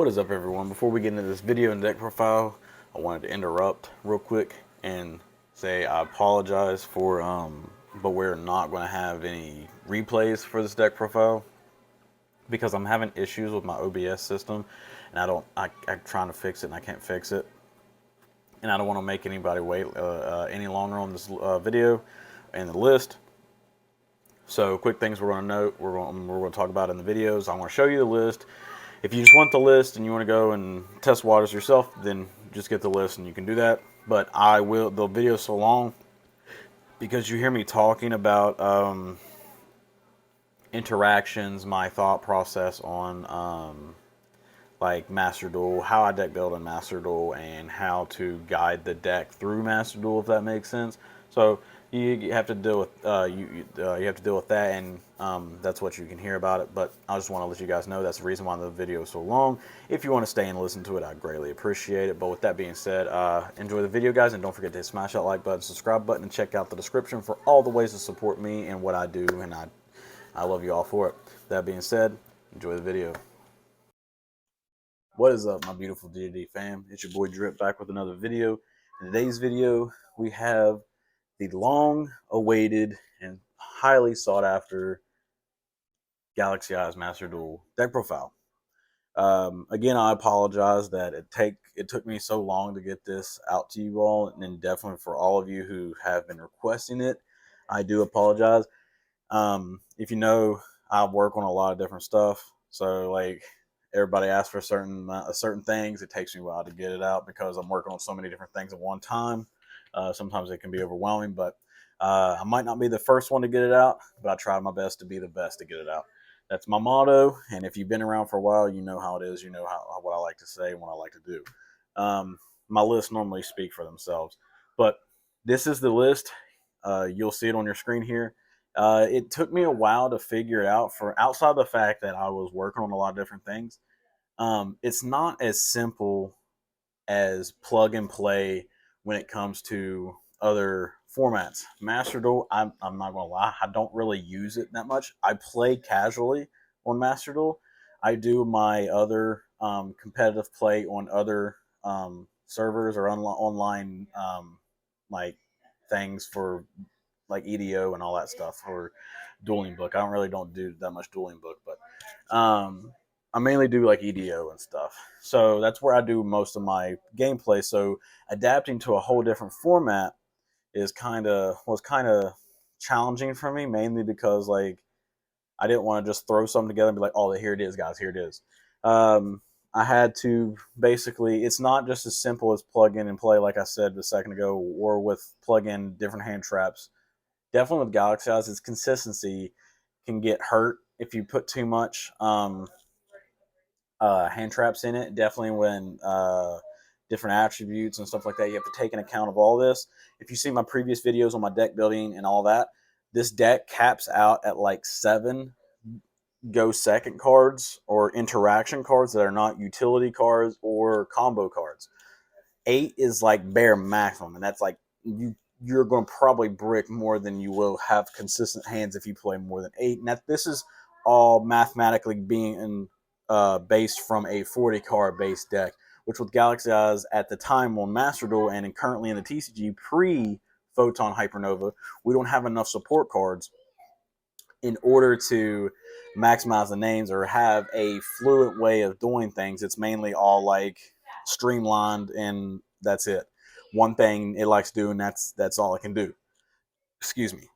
What is up, everyone? Before we get into this video and deck profile, I wanted to interrupt real quick and say I apologize for but we're not going to have any replays for this deck profile because I'm having issues with my OBS system, and I'm trying to fix it and I can't fix it, and I don't want to make anybody wait any longer on this video and the list. So quick things we're going to note, we're going to talk about in the videos. I want to show you the list. If you just want the list and you want to go and test waters yourself, then just get the list and you can do that. But the video is so long because you hear me talking about interactions, my thought process on like Masterduel, how I deck build in Masterduel, and how to guide the deck through Masterduel, if that makes sense. So you have to deal with you have to deal with that, and that's what you can hear about it. But I just want to let you guys know that's the reason why the video is so long. If you want to stay and listen to it, I'd greatly appreciate it. But with that being said, enjoy the video, guys, and don't forget to smash that like button, subscribe button, and check out the description for all the ways to support me and what I do. And I love you all for it. That being said, enjoy the video. What is up, my beautiful D&D fam? It's your boy Drip back with another video. In today's video, we have the long-awaited and highly sought-after Galaxy Eyes Masterduel deck profile. Again, I apologize that it took me so long to get this out to you all, and then definitely for all of you who have been requesting it, I do apologize. If you know, I work on a lot of different stuff, so like everybody asks for certain things. It takes me a while to get it out because I'm working on so many different things at one time. Sometimes it can be overwhelming, but I might not be the first one to get it out, but I try my best to be the best to get it out. That's my motto, and if you've been around for a while, you know how it is. You know what I like to say and what I like to do. My lists normally speak for themselves, but this is the list. You'll see it on your screen here. It took me a while to figure it out, for outside the fact that I was working on a lot of different things. It's not as simple as plug and play when it comes to other formats. Masterduel, I'm not going to lie, I don't really use it that much. I play casually on Masterduel. I do my other competitive play on other servers or online like things for like EDO and all that stuff, or dueling book. Don't do that much dueling book, but I mainly do like EDO and stuff. So that's where I do most of my gameplay. So adapting to a whole different format was kind of challenging for me, mainly because like I didn't want to just throw something together and be like, oh, here it is, guys, here it is. I had to basically, it's not just as simple as plug in and play, like I said a second ago, or with plug in different hand traps. Definitely with Galaxy Eyes, its consistency can get hurt if you put too much hand traps in it. Definitely when different attributes and stuff like that, you have to take into account of all this. If you see my previous videos on my deck building and all that, this deck caps out at like 7 go second cards or interaction cards that are not utility cards or combo cards. 8 is like bare maximum, and that's like you're going to probably brick more than you will have consistent hands if you play more than 8. And this is all mathematically being based from a 40 card base deck, which with Galaxy Eyes at the time on Masterduel and currently in the TCG pre Photon Hypernova, we don't have enough support cards in order to maximize the names or have a fluent way of doing things. It's mainly all like streamlined, and that's it. One thing it likes doing, that's all it can do. Excuse me.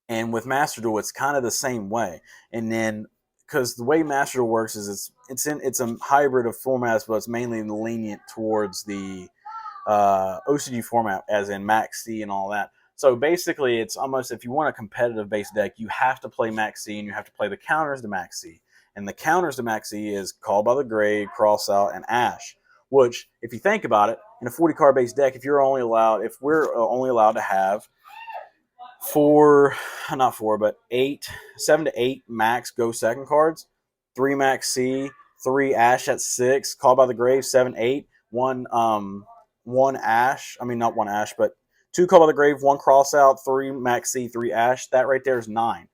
And with Masterduel, it's kind of the same way. And then because the way Masterduel works is it's a hybrid of formats, but it's mainly lenient towards the OCG format, as in Max C and all that. So basically, it's almost, if you want a competitive base deck, you have to play Max C and you have to play the counters to Max C. And the counters to Max C is Call by the Grave, Cross Out, and Ash. Which, if you think about it, in a 40 card base deck, if we're only allowed to have 7 to 8 max go second cards, 3 Max C, 3 Ash at 6, Call by the Grave, 7, 8, 1 Ash. I mean, not 1 Ash, but 2 Call by the Grave, 1 Cross Out, 3 Max C, 3 Ash. That right there is 9.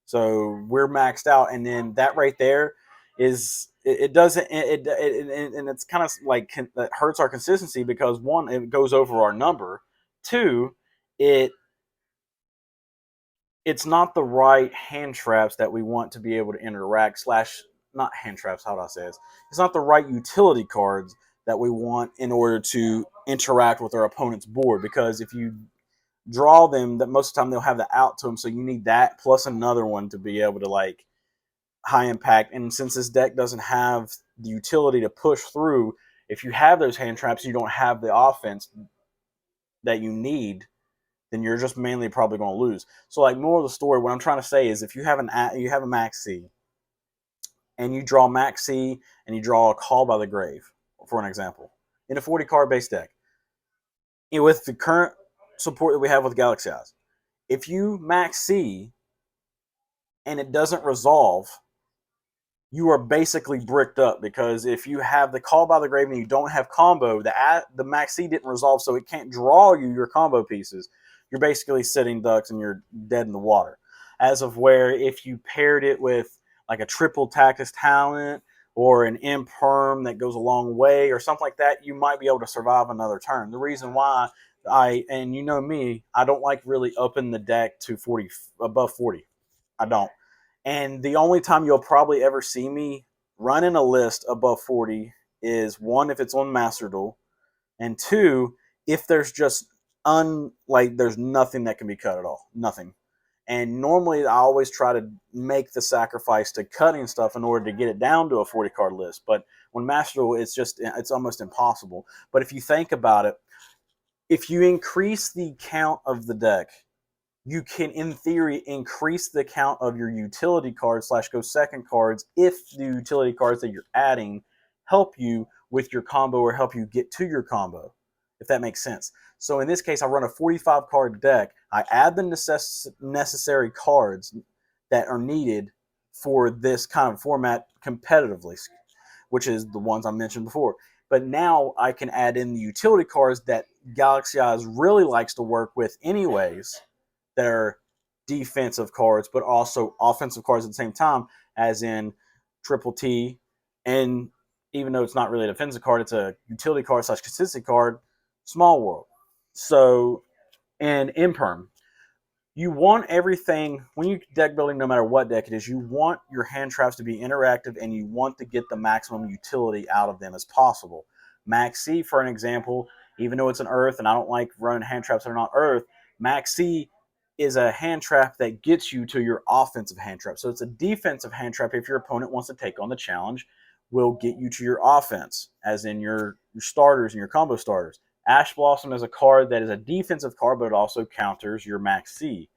So we're maxed out, and then that right there it doesn't and it's kind of like that hurts our consistency because one, it goes over our number. Two, it it's not the right hand traps that we want to be able to interact slash not hand traps. How do I say this? It's not the right utility cards that we want in order to interact with our opponent's board, because if you draw them, that most of the time they'll have the out to them, so you need that plus another one to be able to like high impact. And since this deck doesn't have the utility to push through, if you have those hand traps, you don't have the offense that you need, then you're just mainly probably going to lose. So, like, more of the story, what I'm trying to say is, if you have a Max C, and you draw Max C, and you draw a Call by the Grave, for an example, in a 40 card base deck, with the current support that we have with Galaxy Eyes, if you Max C and it doesn't resolve, you are basically bricked up, because if you have the Call by the Grave and you don't have combo, the Max C didn't resolve, so it can't draw you your combo pieces. You're basically sitting ducks and you're dead in the water. As of where if you paired it with like a triple Tactus Talent or an Imperm that goes a long way or something like that, you might be able to survive another turn. The reason why and you know me, I don't like really upping the deck to 40, above 40. I don't. And the only time you'll probably ever see me running a list above 40 is one, if it's on Masterduel, and two, if there's just there's nothing that can be cut at all. Nothing. And normally I always try to make the sacrifice to cutting stuff in order to get it down to a 40 card list. But when Masterduel, it's almost impossible. But if you think about it, if you increase the count of the deck, you can, in theory, increase the count of your utility cards / go second cards if the utility cards that you're adding help you with your combo or help you get to your combo, if that makes sense. So in this case, I run a 45 card deck. I add the necessary cards that are needed for this kind of format competitively, which is the ones I mentioned before. But now I can add in the utility cards that Galaxy Eyes really likes to work with anyways, that are defensive cards, but also offensive cards at the same time, as in Triple T. And even though it's not really a defensive card, it's a utility card / consistency card, Small World. So, and Imperm. You want everything, when you deck building, no matter what deck it is, you want your hand traps to be interactive and you want to get the maximum utility out of them as possible. Max C, for an example, even though it's an Earth, and I don't like running hand traps that are not Earth, Max C is a hand trap that gets you to your offensive hand trap. So it's a defensive hand trap if your opponent wants to take on the challenge, will get you to your offense, as in your starters and your combo starters. Ash Blossom is a card that is a defensive card, but it also counters your Max C.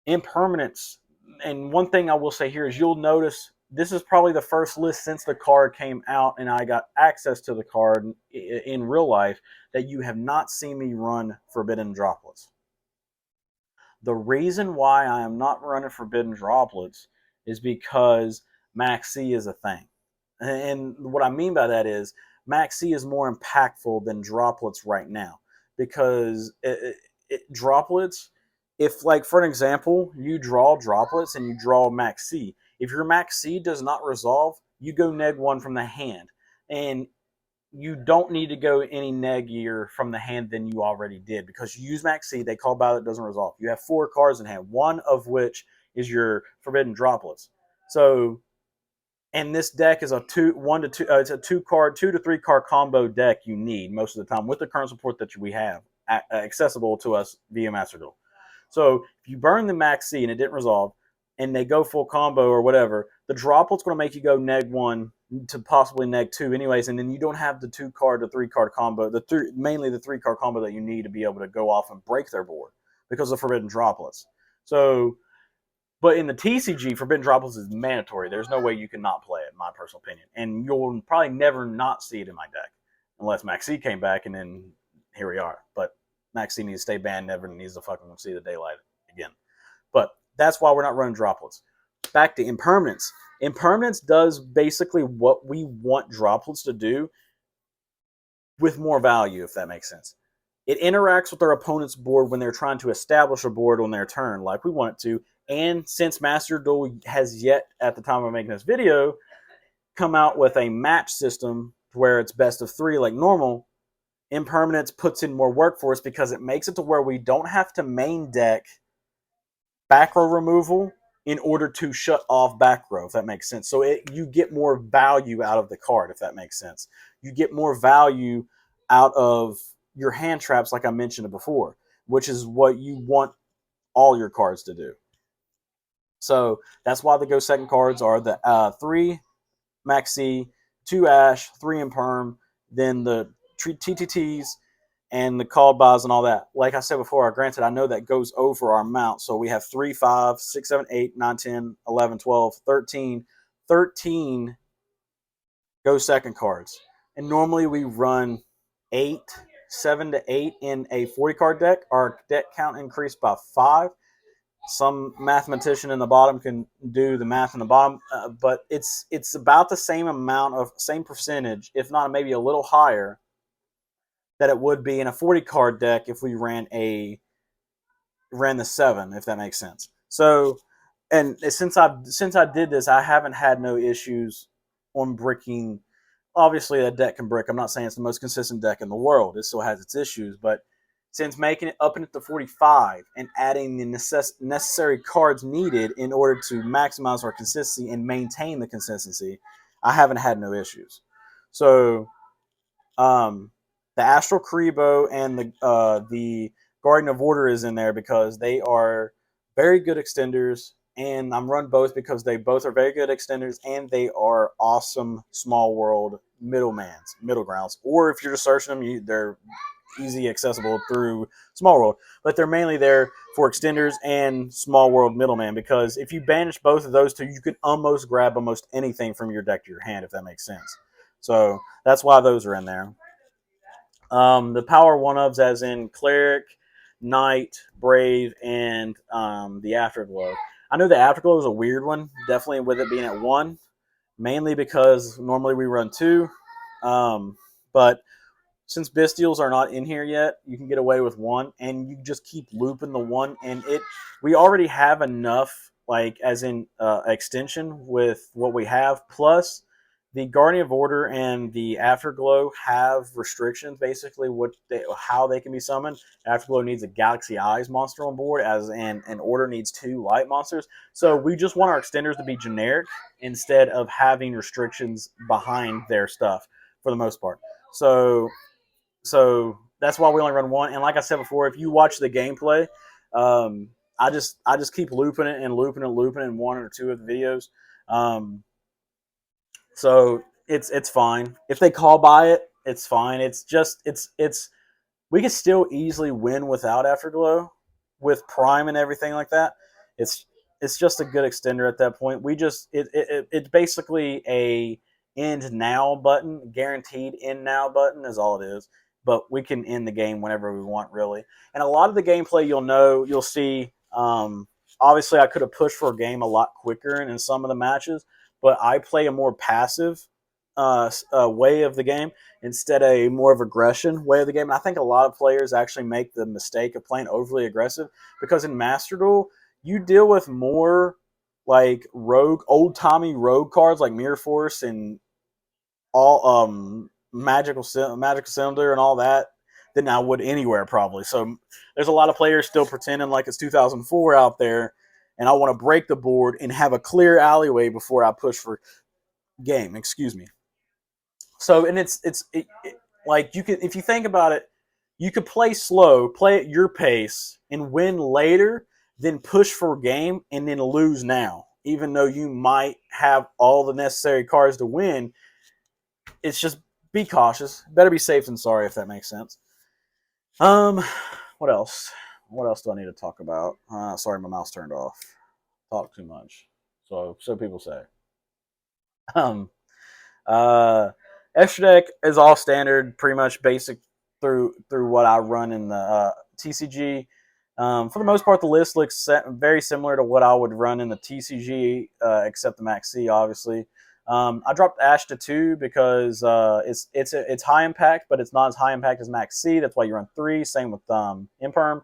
Impermanence, and one thing I will say here is, you'll notice this is probably the first list since the card came out and I got access to the card in real life that you have not seen me run Forbidden Droplets. The reason why I am not running Forbidden Droplets is because Max C is a thing. And what I mean by that is, Max C is more impactful than Droplets right now, because Droplets, if, like, for an example, you draw Droplets and you draw Max C, if your Max C does not resolve, you go neg 1 from the hand. And you don't need to go any neggier from the hand than you already did, because you use Max C, they call Ballot, doesn't resolve. You have 4 cards in hand, one of which is your Forbidden Droplets. So, and this deck is a 2 to 3 card combo deck you need most of the time with the current support that we have accessible to us via Masterduel. So if you burn the Max C and it didn't resolve, and they go full combo or whatever, the Droplet's going to make you go neg 1 to possibly neg 2 anyways, and then you don't have the 2 card to 3 card combo, mainly the 3 card combo that you need to be able to go off and break their board because of Forbidden Droplets. So, but in the TCG, Forbidden Droplets is mandatory. There's no way you can not play it, in my personal opinion. And you'll probably never not see it in my deck, unless Max C came back, and then here we are. But Max C needs to stay banned, never needs to fucking see the daylight again. But that's why we're not running Droplets. Back to Impermanence. Impermanence does basically what we want Droplets to do with more value, if that makes sense. It interacts with our opponent's board when they're trying to establish a board on their turn, like we want it to. And since Masterduel has yet, at the time of making this video, come out with a match system where it's best of 3 like normal, Impermanence puts in more work for us because it makes it to where we don't have to main deck back row removal in order to shut off back row, if that makes sense. So you get more value out of the card, if that makes sense. You get more value out of your hand traps, like I mentioned before, which is what you want all your cards to do. So that's why the Go Second cards are the 3 Maxi, 2 Ash, 3 Imperm, then the TTTs, and the called buys and all that. Like I said before, granted, I know that goes over our amount. So we have 3, 5, 6, 7, 8, 9, 10, 11, 12, 13, 13 Go Second cards. And normally we run 8, 7 to 8 in a 40 card deck. Our deck count increased by 5. Some mathematician in the bottom can do the math in the bottom, but it's about the same amount of same percentage, if not maybe a little higher, that it would be in a 40 card deck if we ran the 7, if that makes sense. So, and since I did this, I haven't had no issues on bricking. Obviously, that deck can brick. I'm not saying it's the most consistent deck in the world. It still has its issues, but since making it up into 45 and adding the necessary cards needed in order to maximize our consistency and maintain the consistency, I haven't had no issues. So, the Astral Karibo and the Guardian of Order is in there because they are very good extenders, and I'm run both because they both are very good extenders and they are awesome small world middle grounds. Or if you're just searching them, they're easy accessible through small world, but they're mainly there for extenders and small world middleman, because if you banish both of those two, you can almost grab almost anything from your deck to your hand, if that makes sense. So that's why those are in there. The power one-ups, as in Cleric, Knight, Brave, and the Afterglow. I know the Afterglow is a weird one, definitely with it being at 1, mainly because normally we run 2. But since Bestials are not in here yet, you can get away with 1, and you just keep looping the 1, and we already have enough, like as in extension with what we have, plus the Guardian of Order and the Afterglow have restrictions, basically how they can be summoned. Afterglow needs a Galaxy Eyes monster on board, as in an Order needs 2 light monsters. So we just want our extenders to be generic instead of having restrictions behind their stuff for the most part. So that's why we only run 1. And like I said before, if you watch the gameplay, I just keep looping it and looping and looping in 1 or 2 of the videos. So it's fine. If they call by it, it's fine. It's we can still easily win without Afterglow with Prime and everything like that. It's just a good extender at that point. It's basically a end now button, guaranteed end now button is all it is. But we can end the game whenever we want, really. And a lot of the gameplay you'll see. Obviously, I could have pushed for a game a lot quicker in some of the matches, but I play a more passive way of the game instead of a more of aggression way of the game. And I think a lot of players actually make the mistake of playing overly aggressive, because in Masterduel, you deal with more like old-timey rogue cards like Mirror Force and all magic cylinder and all that than I would anywhere, probably. So there's a lot of players still pretending like it's 2004 out there, and I want to break the board and have a clear alleyway before I push for game. Excuse me. So, and like you can, if you think about it, you could play slow, play at your pace, and win later, then push for game and then lose now, even though you might have all the necessary cards to win. It's just be cautious. Better be safe than sorry, if that makes sense. What else? What else do I need to talk about? Sorry, my mouse turned off. Talk too much. So people say. Um, Extra deck is all standard, pretty much basic through what I run in the TCG. For the most part, the list looks very similar to what I would run in the TCG, except the Max C, obviously. I dropped Ash to 2 because it's high impact, but it's not as high impact as Max C. That's why you run 3. Same with Imperm.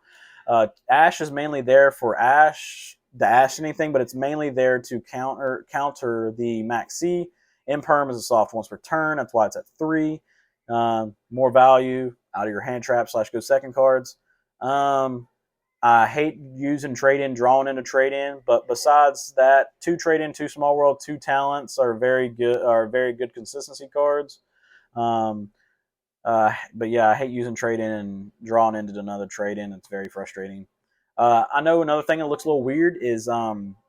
Ash is mainly there for the Ash anything, but it's mainly there to counter the Max C Imperm is a soft once per turn. That's why it's at 3. More value out of your hand trap / go second cards. I hate using trade in, drawing into trade in, but besides that, 2 trade in, 2 small world, 2 talents are very good consistency cards. But yeah, I hate using trade in and drawing into another trade in. It's very frustrating. I know another thing that looks a little weird is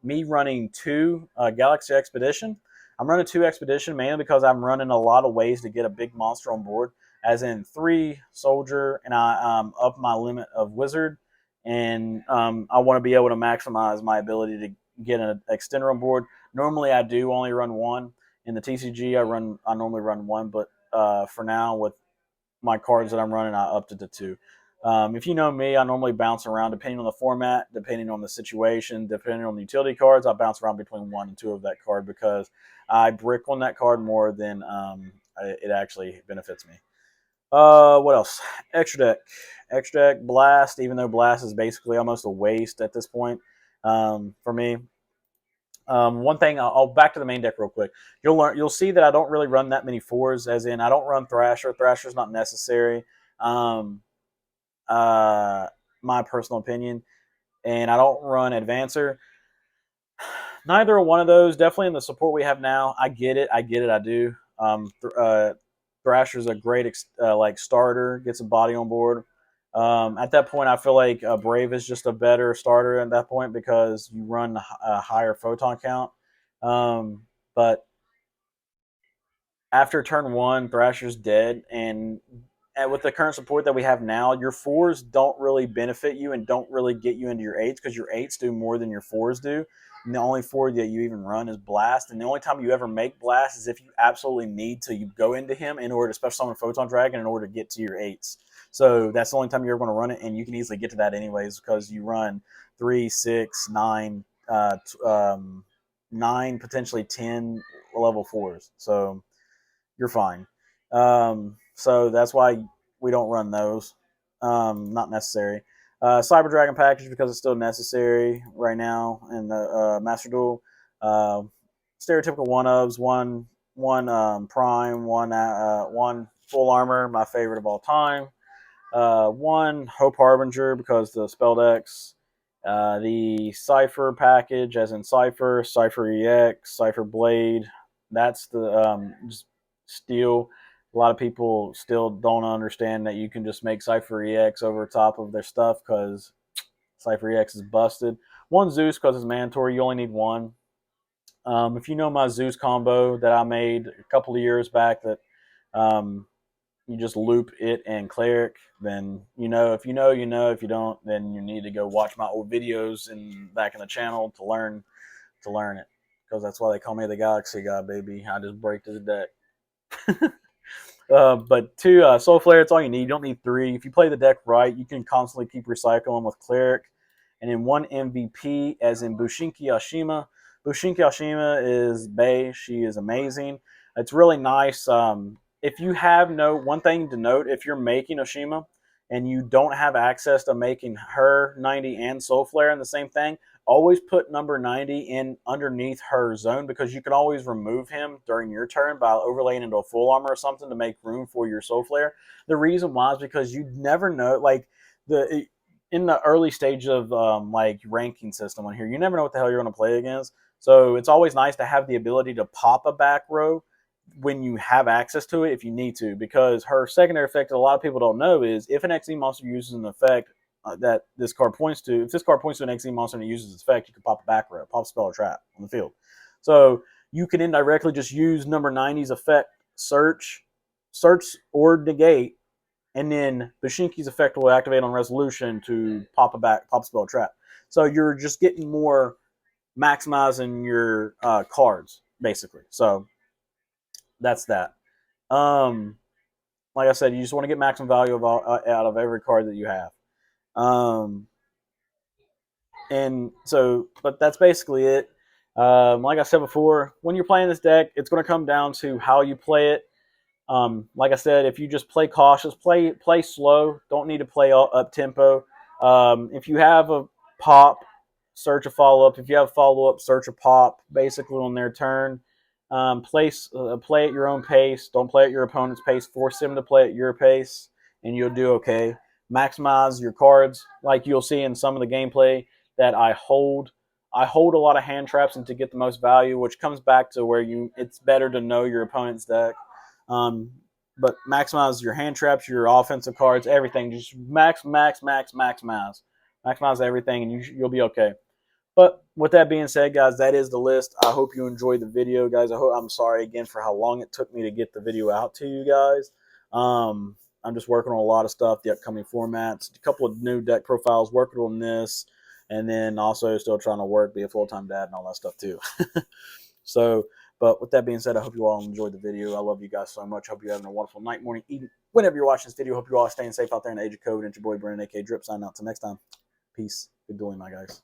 me running 2 Galaxy Expedition. I'm running 2 Expedition mainly because I'm running a lot of ways to get a big monster on board, as in 3 Soldier, and I up my limit of Wizard, and I want to be able to maximize my ability to get an extender on board. Normally, I do only run 1 in the TCG. I normally run 1, but for now with my cards that I'm running, I upped it to 2. If you know me, I normally bounce around depending on the format, depending on the situation, depending on the utility cards. I bounce around between 1 and 2 of that card because I brick on that card more than it actually benefits me. What else? Extra deck. Extra deck, Blast, even though Blast is basically almost a waste at this point for me. One thing, I'll back to the main deck real quick. You'll see that I don't really run that many 4s, as in I don't run Thrasher. Thrasher's not necessary. Um, my personal opinion, and I don't run Advancer. Neither one of those. Definitely in the support we have now, I get it. I do. Thrasher's a great like starter. Gets a body on board. At that point, I feel like Brave is just a better starter at that point because you run a higher photon count. But after turn 1, Thrasher's dead, and with the current support that we have now, your 4s don't really benefit you and don't really get you into your 8s because your 8s do more than your 4s do. And the only 4 that you even run is Blast, and the only time you ever make Blast is if you absolutely need to. You go into him in order to special summon Photon Dragon in order to get to your 8s. So that's the only time you're ever going to run it, and you can easily get to that anyways because you run 3, 6, 9, 9, potentially 10 level 4s. So you're fine. So that's why we don't run those. Not necessary. Cyber Dragon package because it's still necessary right now in the Masterduel. Stereotypical one ofs, one prime, one full armor, my favorite of all time. One Hope Harbinger because the spell decks. The Cypher package, as in Cypher EX, Cypher Blade. That's the just steel. A lot of people still don't understand that you can just make Cypher EX over top of their stuff because Cypher EX is busted. One Zeus because it's mandatory. You only need 1. If you know my Zeus combo that I made a couple of years back, that you just loop it and Cleric, then you know. If you know, you know. If you don't, then you need to go watch my old videos back in the channel to learn it. Because that's why they call me the Galaxy Guy, baby. I just break this deck. But 2 Soul Flare, it's all you need. You don't need 3. If you play the deck right, you can constantly keep recycling with Cleric. And then 1 MVP, as in Bushinki Yashima. Bushinki Yashima is Bae. She is amazing. It's really nice. If you have one thing to note, if you're making Oshima and you don't have access to making her 90 and Soul Flare in the same thing, always put number 90 in underneath her zone because you can always remove him during your turn by overlaying into a full armor or something to make room for your Soul Flare. The reason why is because you never know, like in the early stage of like ranking system on here, you never know what the hell you're going to play against. So it's always nice to have the ability to pop a back row when you have access to it if you need to, because her secondary effect that a lot of people don't know is if an XE monster uses an effect that this card points to, if this card points to an XE monster and it uses its effect, you can pop a back row, pop a spell or trap on the field. So you can indirectly just use number 90's effect, search or negate, and then Bushinki's effect will activate on resolution to pop a spell or trap. So you're just getting more, maximizing your cards basically. So that's that. Like I said, you just want to get maximum value out of every card that you have. And so, but that's basically it. Like I said before, when you're playing this deck, it's going to come down to how you play it. Like I said, if you just play cautious, play slow. Don't need to play up tempo. If you have a pop, search a follow up. If you have a follow up, search a pop. Basically on their turn. Play at your own pace. Don't play at your opponent's pace. Force him to play at your pace, and you'll do okay. Maximize your cards, like you'll see in some of the gameplay that I hold. I hold a lot of hand traps and to get the most value, which comes back to where it's better to know your opponent's deck. Um, but maximize your hand traps, your offensive cards, everything. Just maximize everything, and you'll be okay. But with that being said, guys, that is the list. I hope you enjoyed the video, guys. I'm sorry again for how long it took me to get the video out to you guys. I'm just working on a lot of stuff, the upcoming formats, a couple of new deck profiles, working on this, and then also still trying to work, be a full-time dad, and all that stuff too. So, but with that being said, I hope you all enjoyed the video. I love you guys so much. Hope you're having a wonderful night, morning, evening, whenever you're watching this video. Hope you all are staying safe out there in the age of COVID. And your boy Brandon, aka Drip, signing out. Till next time. Peace. Good doing, my guys.